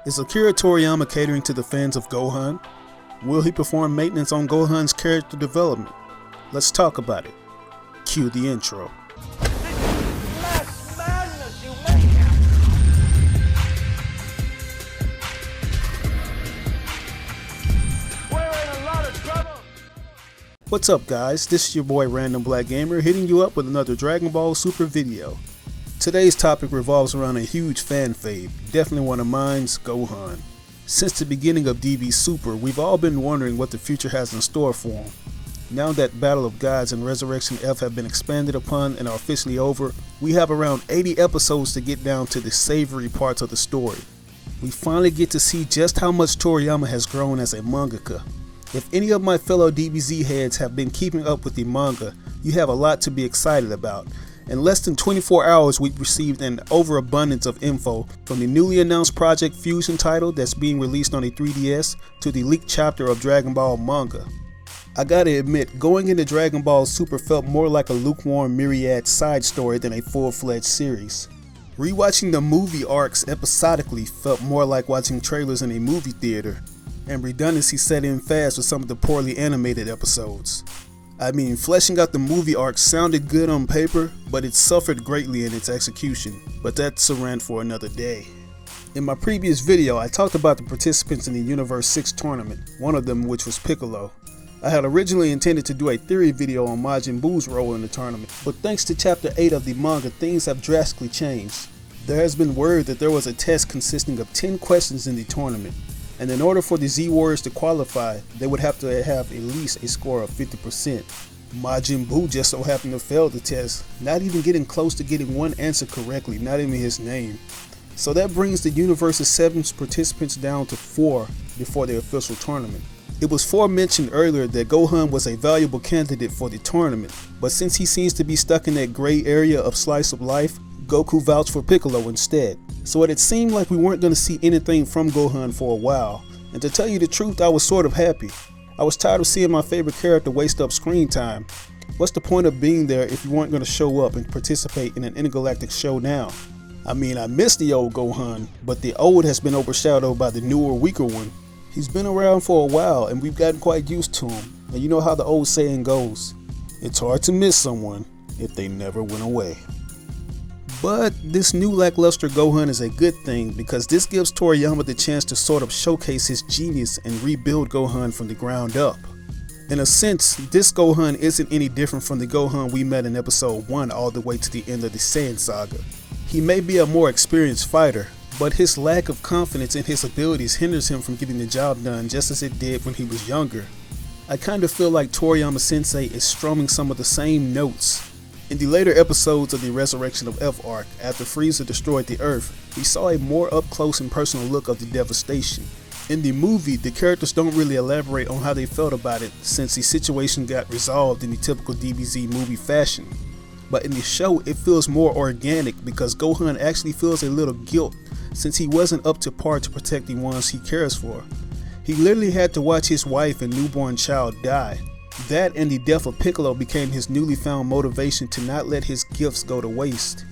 Is Akira Toriyama catering to the fans of Gohan? Will he perform maintenance on Gohan's character development? Let's talk about it. Cue the intro. Mass madness, you maniac! We're in a lot of trouble! What's up guys, this is your boy Random Black Gamer hitting you up with another Dragon Ball Super video. Today's topic revolves around a huge fan fave, definitely one of mine's, Gohan. Since the beginning of DB Super, we've all been wondering what the future has in store for him. Now that Battle of Gods and Resurrection F have been expanded upon and are officially over, we have around 80 episodes to get down to the savory parts of the story. We finally get to see just how much Toriyama has grown as a mangaka. If any of my fellow DBZ heads have been keeping up with the manga, you have a lot to be excited about. In less than 24 hours, we've received an overabundance of info, from the newly announced Project Fusion title that's being released on a 3DS to the leaked chapter of Dragon Ball manga. I gotta admit, going into Dragon Ball Super felt more like a lukewarm myriad side story than a full-fledged series. Rewatching the movie arcs episodically felt more like watching trailers in a movie theater, and redundancy set in fast with some of the poorly animated episodes. I mean, fleshing out the movie arc sounded good on paper, but it suffered greatly in its execution, but that's a rant for another day. In my previous video, I talked about the participants in the Universe 6 tournament, one of them which was Piccolo. I had originally intended to do a theory video on Majin Buu's role in the tournament, but thanks to chapter 8 of the manga, things have drastically changed. There has been word that there was a test consisting of 10 questions in the tournament, and in order for the Z Warriors to qualify, they would have to have at least a score of 50%. Majin Buu just so happened to fail the test, not even getting close to getting one answer correctly, not even his name. So that brings the Universe's 7 participants down to 4 before the official tournament. It was forementioned earlier that Gohan was a valuable candidate for the tournament, but since he seems to be stuck in that gray area of slice of life, Goku vouched for Piccolo instead. So it had seemed like we weren't going to see anything from Gohan for a while, and to tell you the truth, I was sort of happy. I was tired of seeing my favorite character waste up screen time. What's the point of being there if you weren't going to show up and participate in an intergalactic showdown? I mean, I miss the old Gohan, but the old has been overshadowed by the newer, weaker one. He's been around for a while and we've gotten quite used to him, and you know how the old saying goes, it's hard to miss someone if they never went away. But this new lackluster Gohan is a good thing because this gives Toriyama the chance to sort of showcase his genius and rebuild Gohan from the ground up. In a sense, this Gohan isn't any different from the Gohan we met in episode 1 all the way to the end of the Saiyan saga. He may be a more experienced fighter, but his lack of confidence in his abilities hinders him from getting the job done just as it did when he was younger. I kind of feel like Toriyama Sensei is strumming some of the same notes. In the later episodes of the Resurrection of F arc, after Frieza destroyed the Earth, we saw a more up-close and personal look of the devastation. In the movie, the characters don't really elaborate on how they felt about it since the situation got resolved in the typical DBZ movie fashion. But in the show, it feels more organic because Gohan actually feels a little guilt since he wasn't up to par to protect the ones he cares for. He literally had to watch his wife and newborn child die. That and the death of Piccolo became his newly found motivation to not let his gifts go to waste.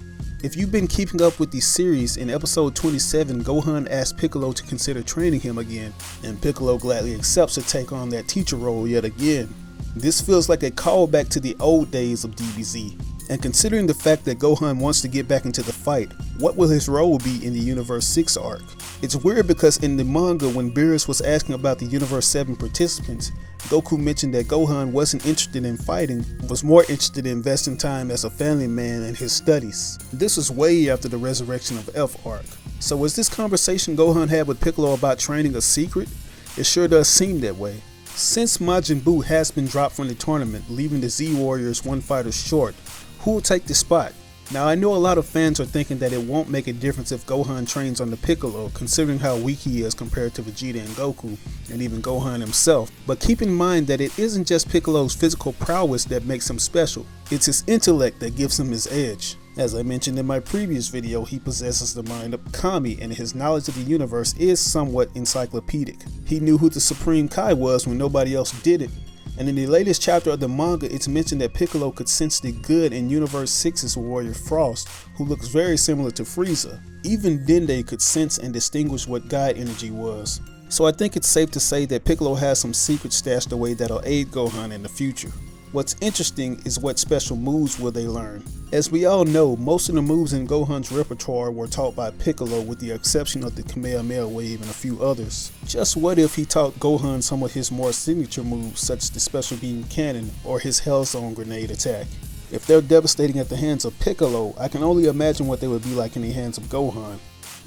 If you've been keeping up with the series, in episode 27, Gohan asks Piccolo to consider training him again, and Piccolo gladly accepts to take on that teacher role yet again. This feels like a callback to the old days of DBZ, and considering the fact that Gohan wants to get back into the fight, what will his role be in the Universe 6 arc? It's weird because in the manga, when Beerus was asking about the Universe 7 participants, Goku mentioned that Gohan wasn't interested in fighting, was more interested in investing time as a family man and his studies. This was way after the Resurrection of F arc. So was this conversation Gohan had with Piccolo about training a secret? It sure does seem that way. Since Majin Buu has been dropped from the tournament, leaving the Z Warriors one fighter short, who will take the spot? Now I know a lot of fans are thinking that it won't make a difference if Gohan trains under Piccolo, considering how weak he is compared to Vegeta and Goku, and even Gohan himself, but keep in mind that it isn't just Piccolo's physical prowess that makes him special, it's his intellect that gives him his edge. As I mentioned in my previous video, he possesses the mind of Kami and his knowledge of the universe is somewhat encyclopedic. He knew who the Supreme Kai was when nobody else did it. And in the latest chapter of the manga, it's mentioned that Piccolo could sense the good in Universe 6's warrior Frost, who looks very similar to Frieza. Even then they could sense and distinguish what God energy was. So I think it's safe to say that Piccolo has some secrets stashed away that'll aid Gohan in the future. What's interesting is what special moves will they learn. As we all know, most of the moves in Gohan's repertoire were taught by Piccolo with the exception of the Kamehameha wave and a few others. Just what if he taught Gohan some of his more signature moves such as the special beam cannon or his Hell Zone grenade attack? If they're devastating at the hands of Piccolo, I can only imagine what they would be like in the hands of Gohan.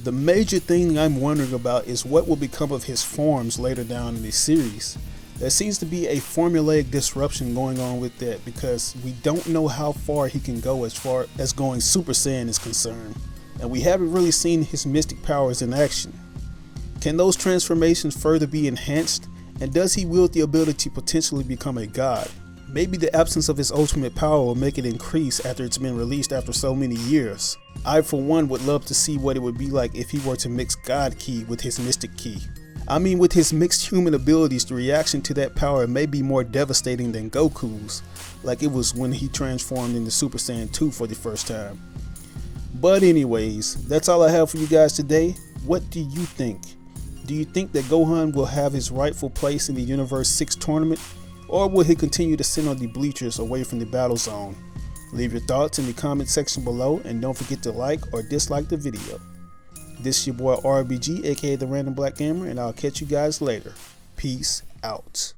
The major thing I'm wondering about is what will become of his forms later down in the series. There seems to be a formulaic disruption going on with that because we don't know how far he can go as far as going Super Saiyan is concerned, and we haven't really seen his mystic powers in action. Can those transformations further be enhanced, and does he wield the ability to potentially become a god? Maybe the absence of his ultimate power will make it increase after it's been released after so many years. I for one would love to see what it would be like if he were to mix God Ki with his Mystic Ki. I mean, with his mixed human abilities, the reaction to that power may be more devastating than Goku's, like it was when he transformed into Super Saiyan 2 for the first time. But anyways, that's all I have for you guys today. What do you think? Do you think that Gohan will have his rightful place in the Universe 6 tournament, or will he continue to sit on the bleachers away from the battle zone? Leave your thoughts in the comment section below, and don't forget to like or dislike the video. This is your boy RBG, aka the Random Black Gamer, and I'll catch you guys later. Peace out.